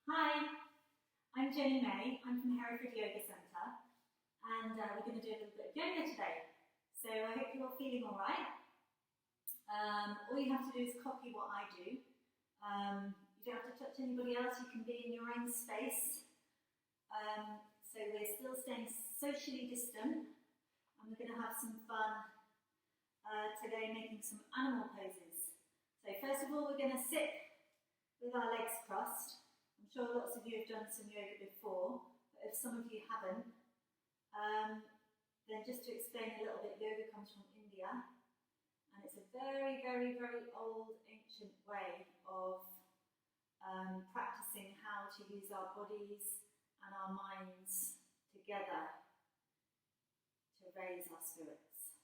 Hi, I'm Jenny May. I'm from Hereford Yoga Centre, and we're going to do a little bit of yoga today. So I hope you're all feeling all right. All you have to do is copy what I do. You don't have to touch anybody else. You can be in your own space. So we're still staying socially distant, and we're going to have some fun today making some animal poses. So first of all, we're going to sit with our legs crossed. I'm sure lots of you have done some yoga before, but if some of you haven't, then just to explain a little bit, yoga comes from India, and it's a very, very, very old, ancient way of practicing how to use our bodies and our minds together to raise our spirits.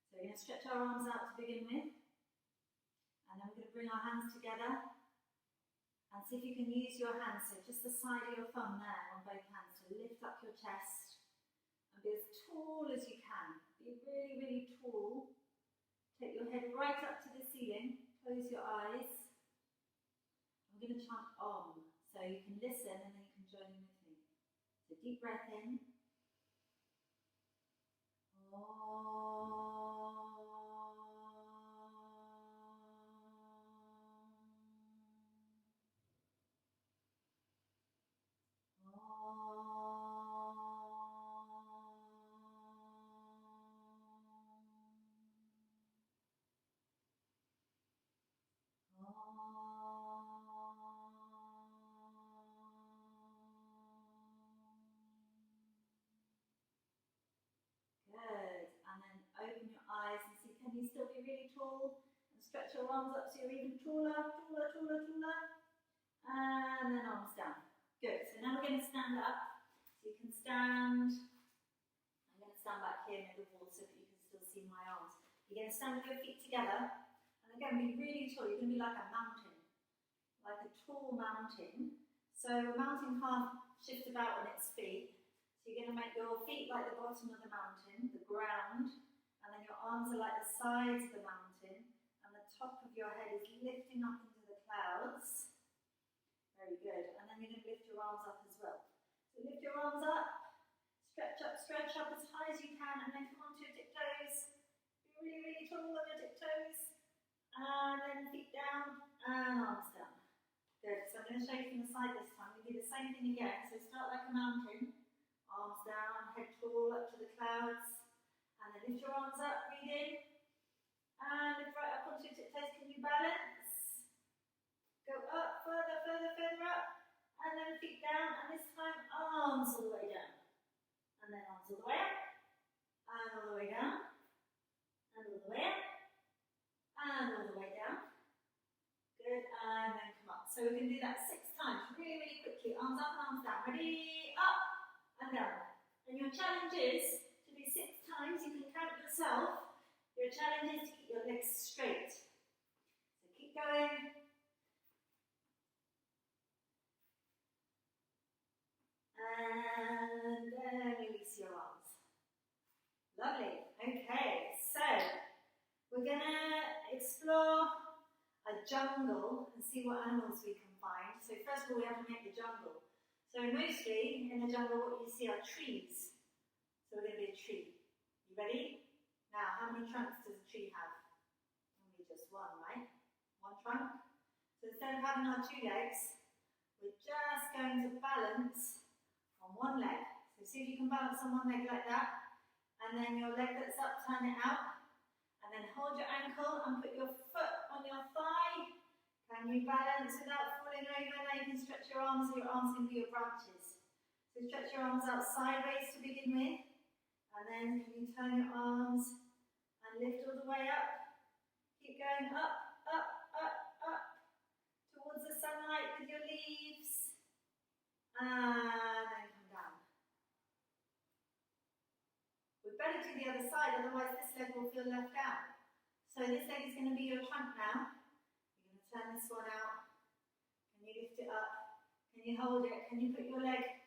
So we're going to stretch our arms out to begin with, and then we're going to bring our hands together. And see if you can use your hands, so just the side of your thumb there on both hands, to lift up your chest and be as tall as you can. Be really, really tall. Take your head right up to the ceiling. Close your eyes. I'm going to chant Om, so you can listen and then you can join in with me. So deep breath in. Om. Good, and then open your eyes and see, can you still be really tall? And stretch your arms up so you're even taller, taller, taller, taller. And then arms down. Good, so now we're going to stand up. So you can stand. I'm going to stand back here near the wall so that you can still see my arms. You're going to stand with your feet together. And again, be really tall. You're going to be like a mountain. Like a tall mountain. So a mountain can't shift about on its feet. So you're going to make your feet like the bottom of the mountain, the ground, and then your arms are like the sides of the mountain, and the top of your head is lifting up into the clouds. Very good. And then you're going to lift your arms up as well. So lift your arms up, stretch up as high as you can, and then come onto your tiptoes. Be really, really tall on your tiptoes. And then feet down and arms down. Good. So I'm going to show you from the side this time. We do the same thing again. So start like a mountain. Arms down, head tall up to the clouds, and then lift your arms up, breathe in, and lift right up onto your tiptoes. Can you balance? Go up, further, further, further up, and then feet down, and this time arms all the way down, and then arms all the way up, and all the way down, and all the way up, and all the way down. Good, and then come up. So we're going to do that 6 times, really, really quickly. Arms up and arms down. Ready? Up. And down. And your challenge is to do 6 times. You can count yourself. Your challenge is to keep your legs straight. So keep going. And then release your arms. Lovely. Okay, so we're going to explore a jungle and see what animals we can find. So first of all, we have to make the jungle. So mostly in the jungle what you see are trees. So we're going to be a tree. You ready? Now, how many trunks does a tree have? Only just one, right? 1 trunk. So instead of having our 2 legs, we're just going to balance on 1 leg. So see if you can balance on 1 leg like that. And then your leg that's up, turn it out. And then hold your ankle and put your foot on your thigh. Can you balance without falling over? Now you can stretch your arms, so your arms can be your branches. So stretch your arms out sideways to begin with. And then can you turn your arms and lift all the way up. Keep going up, up, up, up. Towards the sunlight with your leaves. And then come down. We'd better do the other side, otherwise this leg will feel left out. So this leg is going to be your trunk now. Turn this one out. Can you lift it up? Can you hold it? Can you put your leg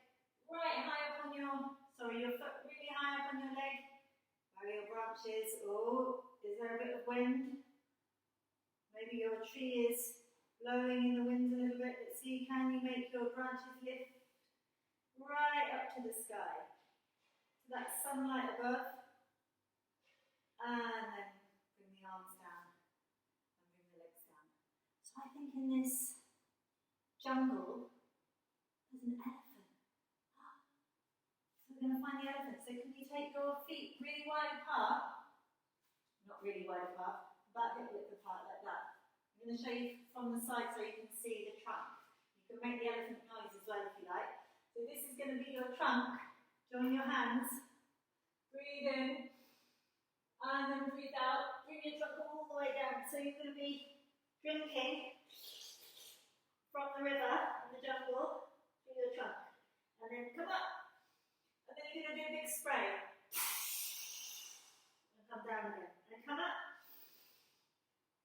right high up on your, your foot really high up on your leg? Where are your branches? Oh, is there a bit of wind? Maybe your tree is blowing in the wind a little bit. Let's see, can you make your branches lift right up to the sky. So that's sunlight above. And then bring the arms down and bring the legs down. So I think in this jungle, there's an elephant. So we're going to find the elephant. So can you take your feet really wide apart? Not really wide apart, about hip width apart like that. I'm going to show you from the side so you can see the trunk. You can make the elephant noise as well if you like. So this is going to be your trunk. Join your hands. Breathe in. And then breathe out. Bring your trunk all the way down. So you're going to be drinking from the river in the jungle through your trunk. And then come up. And then you're going to do a big spray. And come down again. And come up.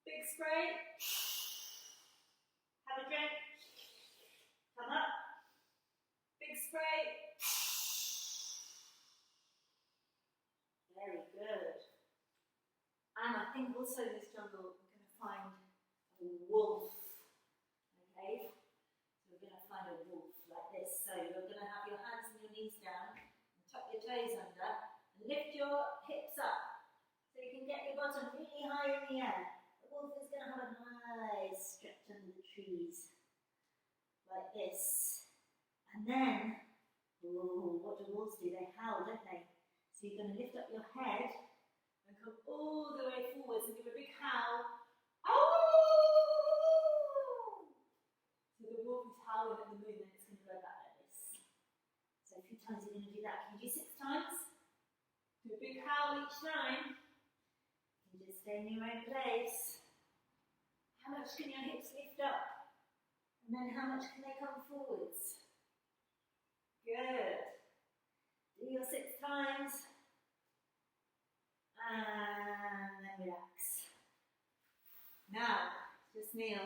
Big spray. Have a drink. Come up. Big spray. Very good. And I think also in this jungle we're going to find a wolf. Okay? So we're going to find a wolf like this. So you're going to have your hands and your knees down and tuck your toes under and lift your hips up so you can get your bottom really high in the air. The wolf is going to have a nice stretch under the trees like this. And then, ooh, what do wolves do? They howl, don't they? So you're going to lift up your head and come all the way forwards and give a big howl. Oh! So the wolf is howling at the moon and it's going to go back like this. So a few times you're going to do that. Can you do 6 times? Do a big howl each time. You can just stay in your own place. How much can your hips lift up? And then how much can they come forwards? Good. Do your 6 times. And then relax. Now, just kneel.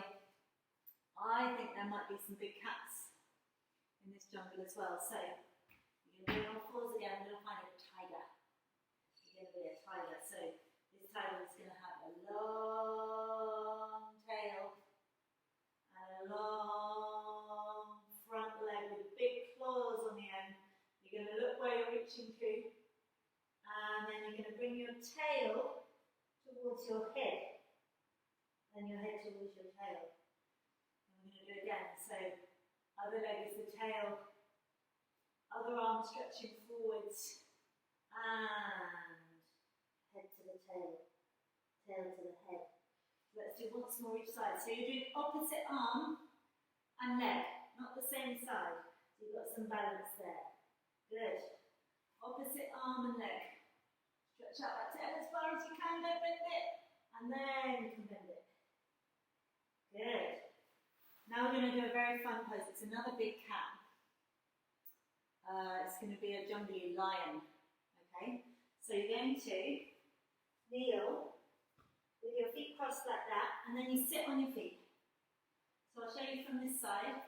I think there might be some big cats in this jungle as well. So, you're going to be on all fours again. We're going to find a tiger. You're going to be a tiger. So, this tiger is going to have a long tail and a long front leg with big claws on the end. You're going to look where you're reaching to. And then you're going to bring your tail towards your head. And your head towards your tail. And we're going to do it again. So, other leg is the tail. Other arm stretching forwards. And head to the tail. Tail to the head. So let's do once more each side. So you're doing opposite arm and leg. Not the same side. So you've got some balance there. Good. Opposite arm and leg. Stretch out that tail as far as you can, don't bend it. And then you can bend it. Good. Now we're going to do a very fun pose. It's another big cat. It's going to be a jungly lion. Okay? So you're going to kneel with your feet crossed like that, and then you sit on your feet. So I'll show you from this side.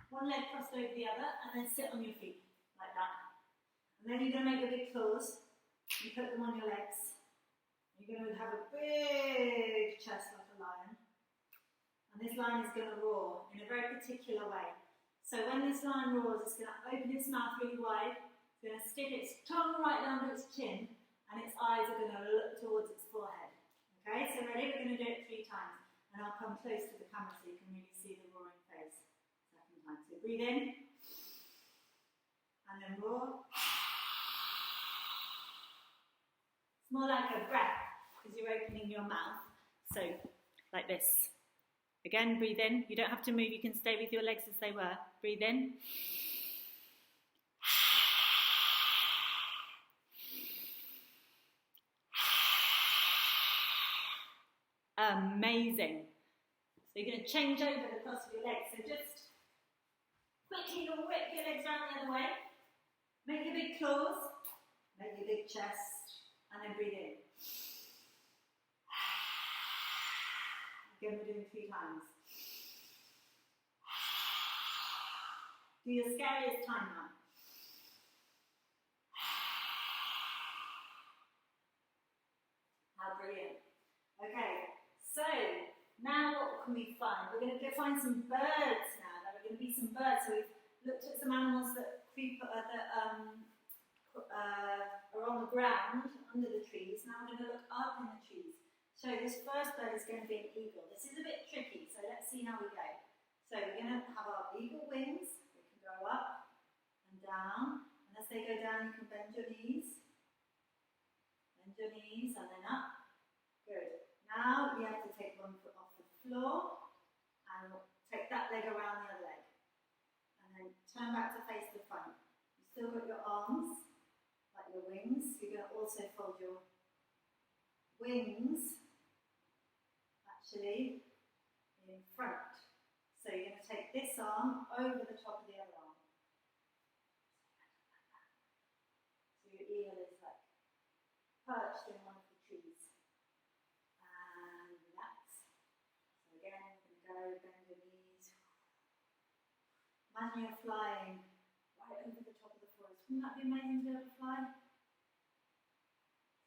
One leg crossed over the other, and then sit on your feet, like that. And then you're going to make your big claws. You put them on your legs. You're going to have a big chest like a lion. And this lion is going to roar in a very particular way. So when this lion roars, it's going to open its mouth really wide. It's going to stick its tongue right down to its chin, and its eyes are going to look towards its forehead. Okay, so ready? We're going to do it 3 times. And I'll come close to the camera so you can really see the roaring face. Second time. So breathe in. And then roar. It's more like a breath because you're opening your mouth. So, like this. Again, breathe in. You don't have to move. You can stay with your legs as they were. Breathe in. Amazing. So you're going to change over the cross of your legs. So just quickly whip your legs around the other way. Make your big claws. Make your big chest. And then breathe in. Again, we're doing 3 times. Do your scariest time now. How brilliant. Okay, so now what we'll can we find? We're going to go find some birds now. There are going to be some birds. So we've looked at some animals that creep, are on the ground under the trees. Now we're going to look up in the trees. So this first bird is going to be an eagle. This is a bit tricky, so let's see how we go. So we're going to have our eagle wings. They can go up and down. And as they go down, you can bend your knees. Bend your knees and then up. Good. Now you have to take one foot off the floor and take that leg around the other leg. And then turn back to face the front. You still got your arms, like your wings. You're going to also fold your wings actually in front. So you're going to take this arm over the top of the other arm. So your eagle is like perched in one of the trees. And relax. So again, we're going to go, bend your knees. Imagine you're flying right over the top of the forest. Wouldn't that be amazing to be able to fly?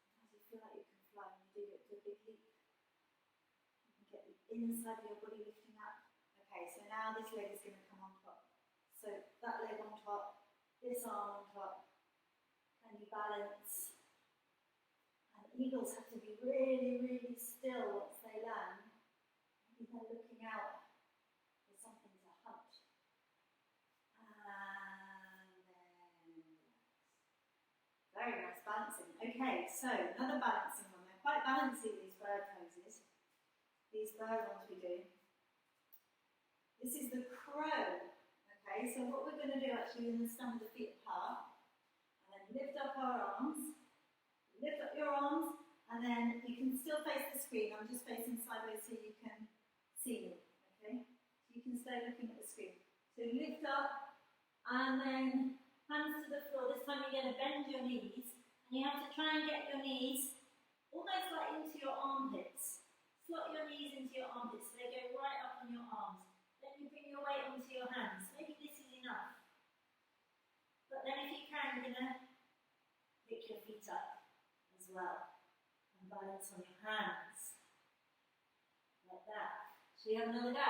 Sometimes you feel like you can fly when you do a big leap. You can get the inside of your body lifting up. Okay, so now this leg is going to come on top. So that leg on top, this arm on top. Can you balance? And eagles have to be really, really still once they land. Maybe they're looking out for something to hunt. And then very nice balancing. Okay, so another balancing one. They're quite balancy, these bird poses. These bird ones we do. This is the crow. Okay, so what we're going to do actually, we're going to stand with the feet apart and then lift up our arms. Lift up your arms and then you can still face the screen. I'm just facing sideways so you can see me. Okay, so you can stay looking at the screen. So lift up and then hands to the floor. This time you're going to bend your knees and you have to try and get your knees almost like into your armpits. Slot your knees into your armpits so they go right up on your arms. Then you bring your weight onto your hands. Maybe this is enough. But then if you can, you're going to pick your feet up as well. And balance on your hands. Like that. Shall we have another go?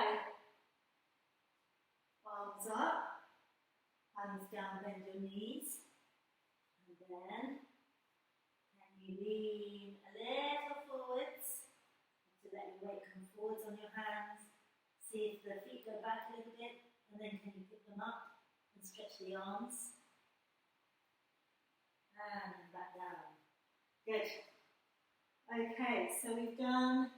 Arms up. Hands down, bend your knees. And then, can you lean a little forwards? To let your weight come forwards on your hands. See if the feet go back a little bit, and then can you pick them up and stretch the arms? And back down. Good. Okay, so we've done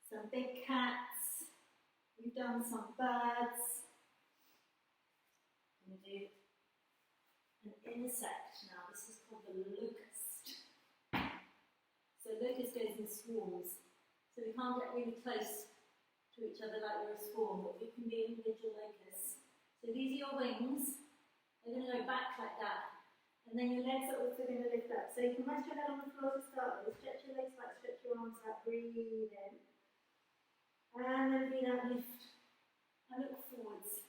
some big cats, we've done some birds. I'm going to do an insect now. This is called the locust. So locust goes in swarms. So we can't get really close to each other like we're a swarm, but we can be individual locusts. So these are your wings. They're going to go back like that. And then your legs are also going to lift up. So you can rest your head on the floor to start with. Stretch your legs back, stretch your arms out. Breathe in. And then breathe out, lift. And look forwards.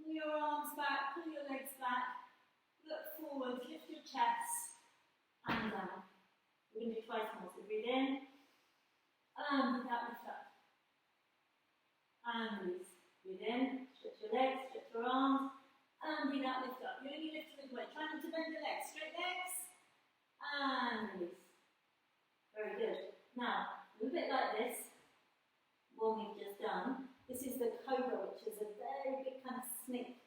Pull your arms back, pull your legs back. Look forwards, lift your chest. And down. We're going to do twice more. So breathe in. And breathe out, lift up. And release. Breathe in, stretch your legs, stretch your arms. And breathe out, lift up. You're only lifting with weight. Try not to bend the legs. Straight legs. And release. Very good. Now, a little bit like this. What we've just done. This is the Cobra, which is a very big kind of snake.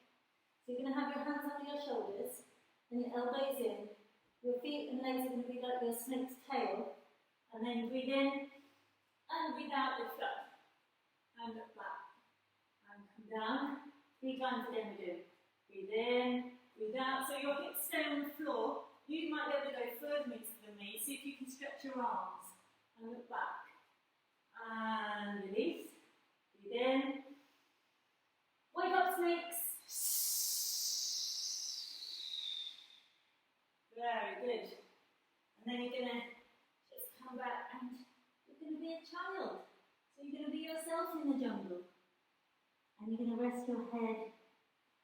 So you're going to have your hands under your shoulders and your elbows in. Your feet and legs are going to be like your snake's tail. And then breathe in. And breathe out, lift up. And look back. And come down. 3 times again we do. Breathe in, breathe out. So your hips stay on the floor. You might be able to go further than me. See if you can stretch your arms. And look back. And release. Breathe in. Wake up, snakes. Very good. And then you're going to just come back and you're going to be a child. So you're going to be yourself in the jungle. And you're going to rest your head.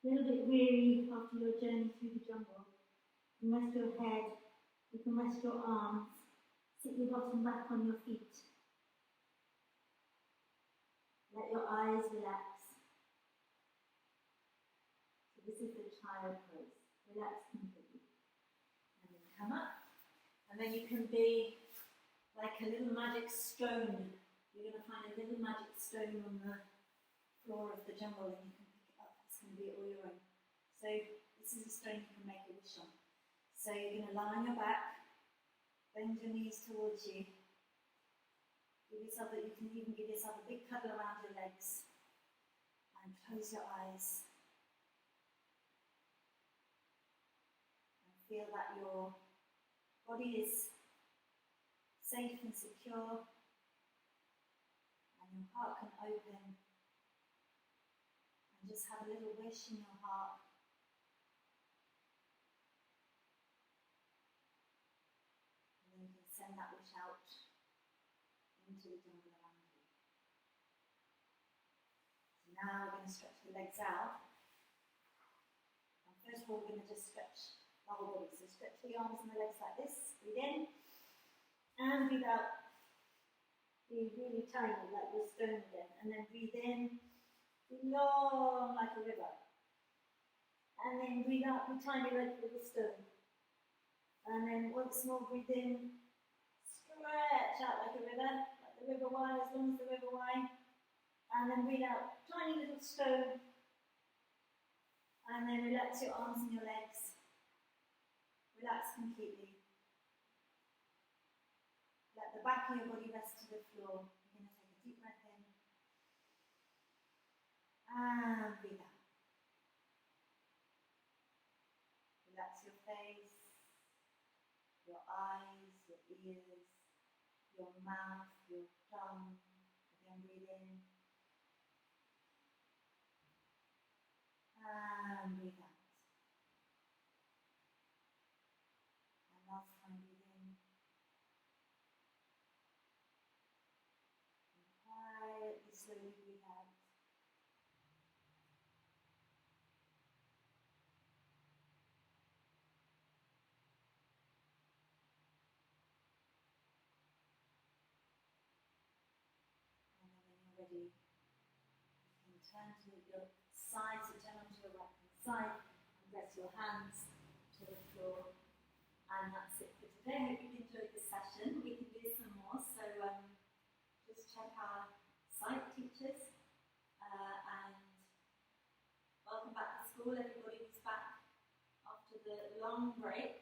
A little bit weary after your journey through the jungle. You can rest your head. You can rest your arms. Sit your bottom back on your feet. Let your eyes relax. So this is the child pose. Relax completely. And then come up. And then you can be like a little magic stone. You're going to find a little magic stone on the floor of the jungle and you can pick it up. It's going to be all your own. So this is a stone you can make a wish on. So you're going to lie on your back, bend your knees towards you. Give yourself that you can even give yourself a big cuddle around your legs. And close your eyes. And feel that your body is safe and secure. And your heart can open. And just have a little wish in your heart. And then you can send that wish out into the jungle around you. So now we're going to stretch the legs out. And first of all, we're going to just stretch the whole body. So stretch the arms and the legs like this. Breathe in. And breathe out. Be really tiny, like your stone again. And then breathe in. Be long like a river. And then breathe out. Be tiny like a little stone. And then once more, breathe in. Stretch out like a river. The river wide, as long as the river wide, and then breathe out, tiny little stone, and then relax your arms and your legs, relax completely, let the back of your body rest to the floor. You're going to take a deep breath in, and breathe out, relax your face, your eyes, your ears, your mouth, your tongue. Again, breathe in. And breathe out. And last time, breathe in. And quietly, slowly breathe out. Ready, you can turn to your side, so turn onto your right hand side and press your hands to the floor. And that's it for today. I hope you enjoyed this session. We can do some more, so just check our site, teachers, and welcome back to school. Everybody who's back after the long break.